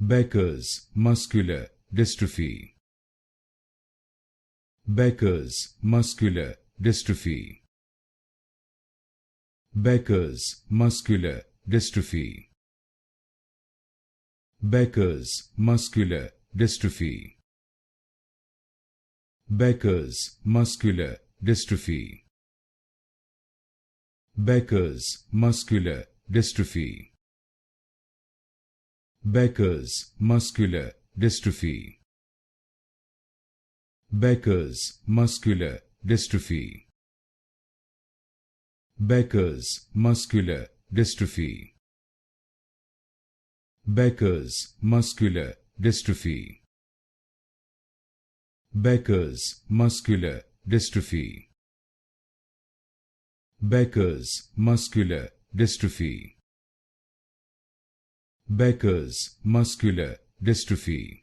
Becker's muscular dystrophy. Becker's muscular dystrophy. Becker's muscular dystrophy. Becker's muscular dystrophy. Becker's muscular dystrophy. Becker's muscular dystrophy. Becker's muscular dystrophy. Becker's muscular dystrophy. Becker's muscular dystrophy. Becker's muscular dystrophy. Becker's muscular dystrophy. Becker's muscular dystrophy. Becker's muscular dystrophy.